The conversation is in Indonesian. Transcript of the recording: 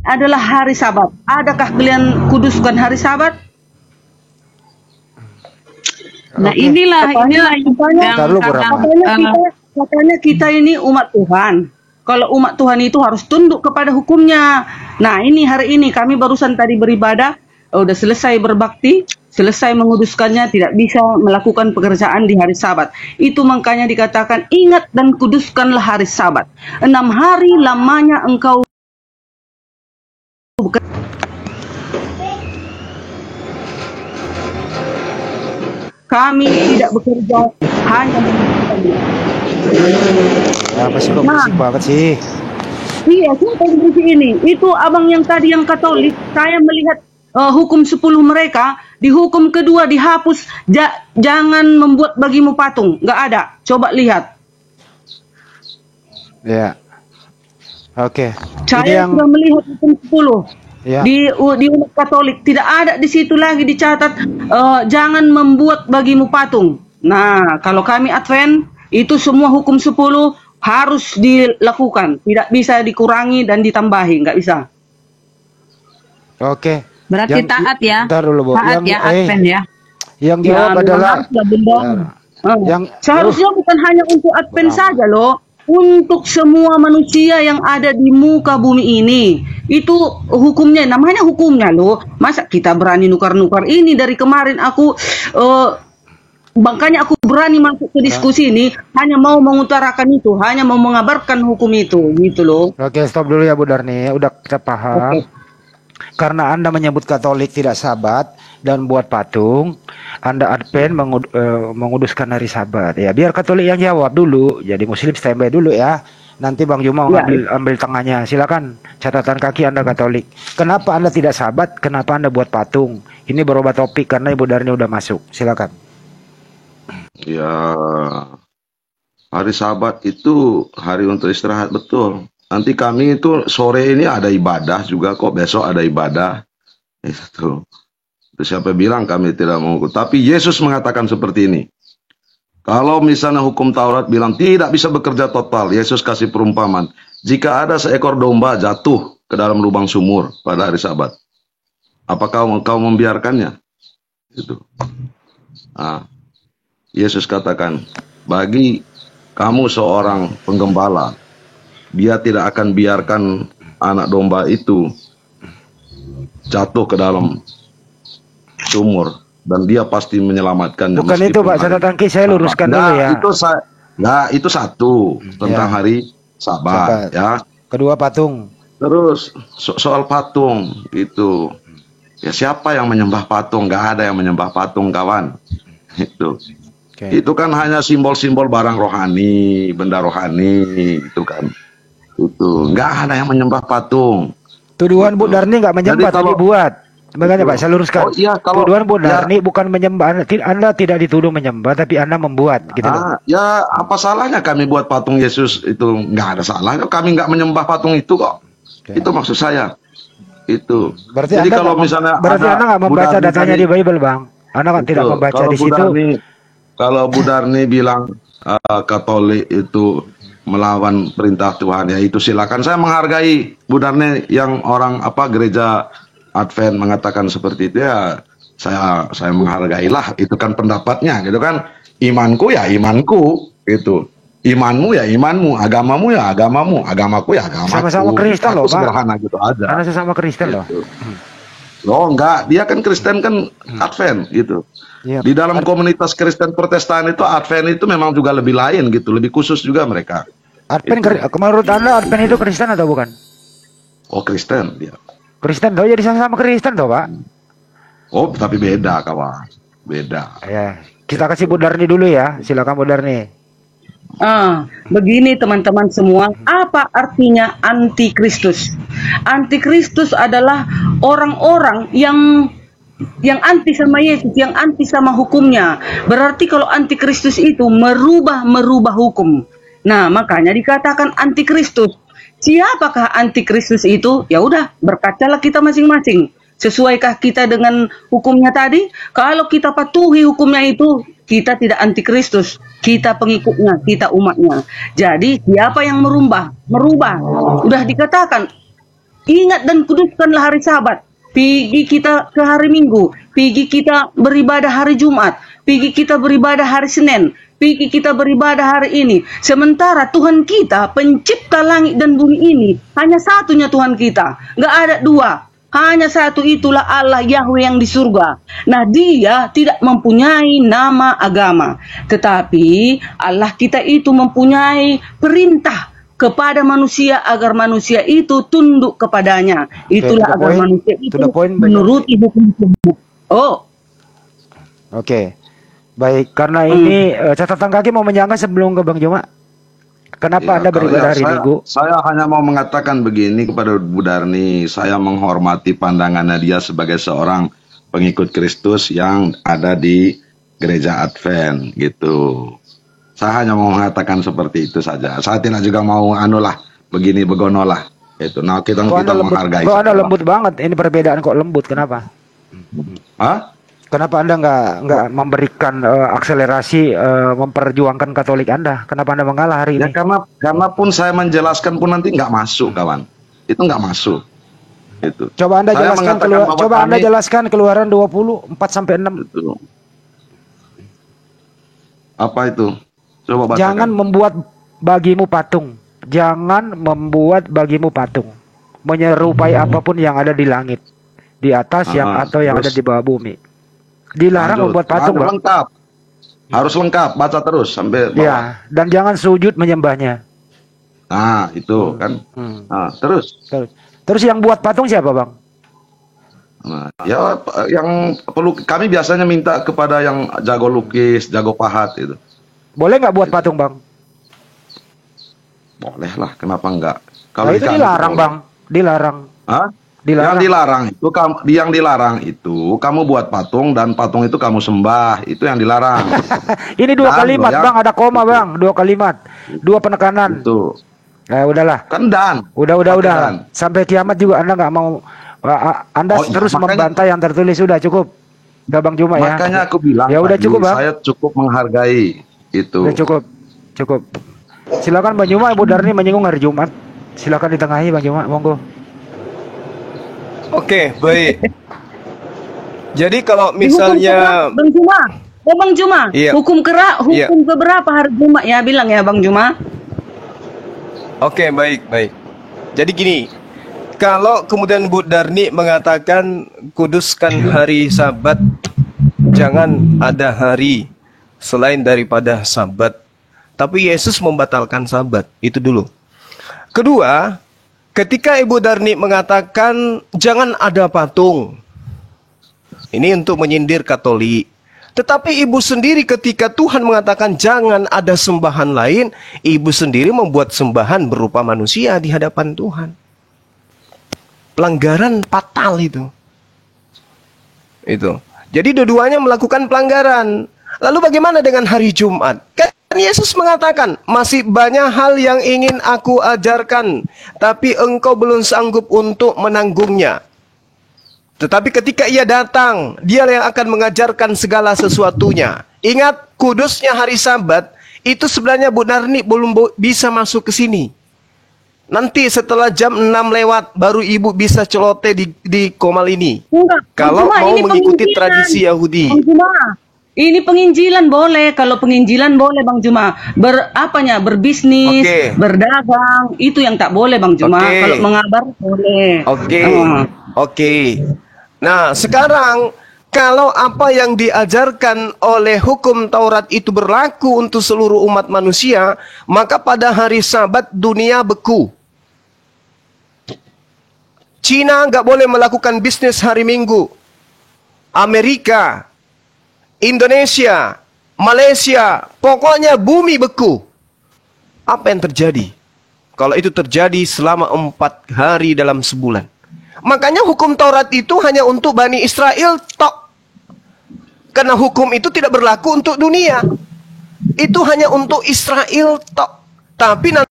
adalah hari Sabat. Adakah kalian kuduskan hari Sabat? Nah, inilah yang katanya kita ini umat Tuhan. Kalau umat Tuhan itu harus tunduk kepada hukumnya. Nah, ini hari ini kami barusan tadi beribadah, udah selesai berbakti, selesai menguduskannya, tidak bisa melakukan pekerjaan di hari Sabat. Itu makanya dikatakan ingat dan kuduskanlah hari Sabat. 6 hari lamanya engkau kami tidak bekerja, hanya Masih kok berisik banget sih. Iya, siapa yang berisik ini? Itu abang yang tadi yang Katolik. Saya melihat hukum 10 mereka, di hukum kedua dihapus, jangan membuat bagimu patung. Nggak ada. Coba lihat. Ya. Oke. Saya sudah melihat hukum 10. Ya. Di umat Katolik tidak ada di situ lagi dicatat jangan membuat bagimu patung. Nah, kalau kami Advent itu semua hukum 10 harus dilakukan, tidak bisa dikurangi dan ditambahi, nggak bisa. Oke. Berarti taat ya. Ntar dulu, Bu. Taat ya Advent ya. Yang jawab adalah seharusnya bukan hanya untuk Advent saja loh. Untuk semua manusia yang ada di muka bumi ini, itu hukumnya, namanya hukumnya loh. Masa kita berani nukar-nukar ini? Dari kemarin aku makanya aku berani masuk ke diskusi ini, hanya mau mengutarakan itu, hanya mau mengabarkan hukum itu, gitu loh. Oke, stop dulu ya Bu Darni, udah kita paham. Oke. Karena Anda menyebut Katolik tidak Sabat dan buat patung, Anda Advent menguduskan hari Sabat. Ya, biar Katolik yang jawab dulu. Jadi Muslim standby dulu ya. Nanti Bang Juma ambil tengahnya. Silakan catatan kaki Anda Katolik. Kenapa Anda tidak Sabat? Kenapa Anda buat patung? Ini berubah topik karena Ibu Darni udah masuk. Silakan. Ya, hari Sabat itu hari untuk istirahat, betul. Nanti kami itu sore ini ada ibadah juga kok, besok ada ibadah. Itu siapa bilang kami tidak mau. Tapi Yesus mengatakan seperti ini. Kalau misalnya hukum Taurat bilang tidak bisa bekerja total, Yesus kasih perumpamaan. Jika ada seekor domba jatuh ke dalam lubang sumur pada hari Sabat, apakah kau membiarkannya? Itu. Nah, Yesus katakan, bagi kamu seorang penggembala, dia tidak akan biarkan anak domba itu jatuh ke dalam sumur dan dia pasti menyelamatkannya. Bukan itu Pak, catatan kaki saya luruskan dulu ya. Itu satu tentang hari Sabat ya. Kedua patung. Terus soal patung itu, ya siapa yang menyembah patung? Gak ada yang menyembah patung, kawan. Itu. Itu kan hanya simbol-simbol barang rohani, benda rohani, itu kan. Itu nggak ada yang menyembah patung. Tuduhan Bu Darni nggak menyembah, tapi buat. Makanya Pak, saya luruskan. Tuduhan Bu Darni bukan menyembah. Anda tidak dituduh menyembah, tapi Anda membuat. Gitu loh. Ya apa salahnya kami buat patung Yesus itu? Nggak ada salahnya. Kami nggak menyembah patung itu kok. Itu maksud saya. Itu. Berarti jadi kalau misalnya berarti Anda nggak membaca datanya di Bible, Bang. Anda kan tidak membaca di situ. Kalau Bu Darni bilang Katolik itu melawan perintah Tuhan, ya itu silakan. Saya menghargai Bu Darni yang orang gereja Advent mengatakan seperti itu, ya saya menghargailah, itu kan pendapatnya gitu kan. Imanku ya imanku, itu. Imanmu ya imanmu, agamamu ya agamamu, agamaku ya agamaku. Sama-sama Kristen loh, Pak. Sederhana gitu aja. Karena sesama Kristen loh. Loh enggak, dia kan Kristen kan Advent gitu. Di dalam komunitas Kristen Protestan itu Advent itu memang juga lebih lain gitu, lebih khusus juga mereka. Advent menurut Anda Advent itu Kristen atau bukan? Oh, Kristen dia. Kristen toh, jadi sama Kristen toh, Pak. Oh, tapi beda kawan. Beda. Ya, kita kasih Bu Darni dulu ya. Silakan Bu Darni. Begini teman-teman semua, apa artinya antikristus? Antikristus adalah orang-orang yang anti sama Yesus, yang anti sama hukumnya. Berarti kalau antikristus itu merubah hukum. Nah, makanya dikatakan antikristus. Siapakah antikristus itu? Ya udah, berkacalah kita masing-masing. Sesuaikah kita dengan hukumnya tadi? Kalau kita patuhi hukumnya itu, kita tidak antikristus. Kita pengikutnya, kita umatnya. Jadi siapa yang merubah? Udah dikatakan Ingat dan kuduskanlah hari Sabat. Pergi kita ke hari Minggu, pergi kita beribadah hari Jumat, pergi kita beribadah hari Senin, pergi kita beribadah hari ini. Sementara Tuhan kita, pencipta langit dan bumi ini, hanya satunya Tuhan kita. Nggak ada dua. Hanya satu, itulah Allah Yahweh yang di surga. Nah, dia tidak mempunyai nama agama. Tetapi Allah kita itu mempunyai perintah kepada manusia agar manusia itu tunduk kepadanya. Itulah agar manusia itu menuruti hukum-hukum. Oh. Oke. Baik, karena ini catatan kaki mau menyangka sebelum ke Bang Juma. Kenapa Anda beribadah hari Minggu? Saya hanya mau mengatakan begini kepada Bu Darni. Saya menghormati pandangannya dia sebagai seorang pengikut Kristus yang ada di gereja Advent gitu. Saya hanya mau mengatakan seperti itu saja. Saya tidak juga mau begini begonolah. Itu. Nah, kita menghargai. Kok Anda lembut banget? Ini perbedaan kok lembut. Kenapa? Hah? Kenapa Anda nggak memberikan akselerasi memperjuangkan Katolik Anda? Kenapa Anda mengalah hari ini? Ya karena pun saya menjelaskan pun nanti nggak masuk, kawan. Itu nggak masuk. Itu. Coba Anda jelaskan Keluaran 20 4-6. Itu. Apa itu? Coba bacakan. Jangan membuat bagimu patung. Jangan membuat bagimu patung. Menyerupai apapun yang ada di langit, di atas atau yang ada di bawah bumi. Dilarang membuat patung, Bang. Lengkap. Harus lengkap, baca terus sampai bawah. Ya, dan jangan sujud menyembahnya. Nah, itu kan. Nah, terus. Terus yang buat patung siapa, Bang? Nah, ya yang perlu kami biasanya minta kepada yang jago lukis, jago pahat itu. Boleh nggak buat patung, Bang? Boleh lah, kenapa enggak? Kalau itu dilarang, Bang. Dilarang. Hah? Dilarang. Yang dilarang itu kamu buat patung dan patung itu kamu sembah, itu yang dilarang. Ini dua kalimat, Bang, ada koma, Bang, 2 kalimat, 2 penekanan. Itu. Udahlah. Kan dan. Udah. Sampai kiamat juga Anda nggak mau. Anda terus membantah yang tertulis. Sudah cukup. Udah Bang Juma ya. Makanya aku bilang. Ya udah cukup, Bang. Saya cukup menghargai itu. Udah cukup. Silakan Bang Juma. Ibu Darni menyinggung hari Jumat. Silakan ditengahi Bang Juma, monggo. Oke, baik. Jadi kalau misalnya Bang Juma, iya. hukum keberapa hari Jumat ya, bilang ya Bang Juma. Oke, baik. Jadi gini, kalau kemudian Bu Darni mengatakan kuduskan hari Sabat, jangan ada hari selain daripada Sabat. Tapi Yesus membatalkan Sabat, itu dulu. Kedua, ketika Ibu Darni mengatakan jangan ada patung, ini untuk menyindir Katolik. Tetapi ibu sendiri ketika Tuhan mengatakan jangan ada sembahan lain, ibu sendiri membuat sembahan berupa manusia di hadapan Tuhan. Pelanggaran fatal itu. Jadi dua-duanya melakukan pelanggaran. Lalu bagaimana dengan hari Jumat? Kan Yesus mengatakan, masih banyak hal yang ingin aku ajarkan, tapi engkau belum sanggup untuk menanggungnya. Tetapi ketika ia datang, dia yang akan mengajarkan segala sesuatunya. Ingat, kudusnya hari Sabat, itu sebenarnya Bu Darni belum bisa masuk ke sini. Nanti setelah jam 6 lewat, baru ibu bisa celote di Komal ini. Kalau mau mengikuti tradisi Yahudi. Ini penginjilan boleh, kalau penginjilan boleh Bang Juma. Berbisnis, berdagang, itu yang tak boleh Bang Juma. Kalau mengabar boleh. Oke. Nah, sekarang kalau apa yang diajarkan oleh hukum Taurat itu berlaku untuk seluruh umat manusia, maka pada hari Sabat dunia beku. Cina nggak boleh melakukan bisnis hari Minggu. Amerika, Indonesia, Malaysia, pokoknya bumi beku. Apa yang terjadi? Kalau itu terjadi selama 4 hari dalam sebulan. Makanya hukum Taurat itu hanya untuk Bani Israel tok. Karena hukum itu tidak berlaku untuk dunia. Itu hanya untuk Israel tok. Tapi nanti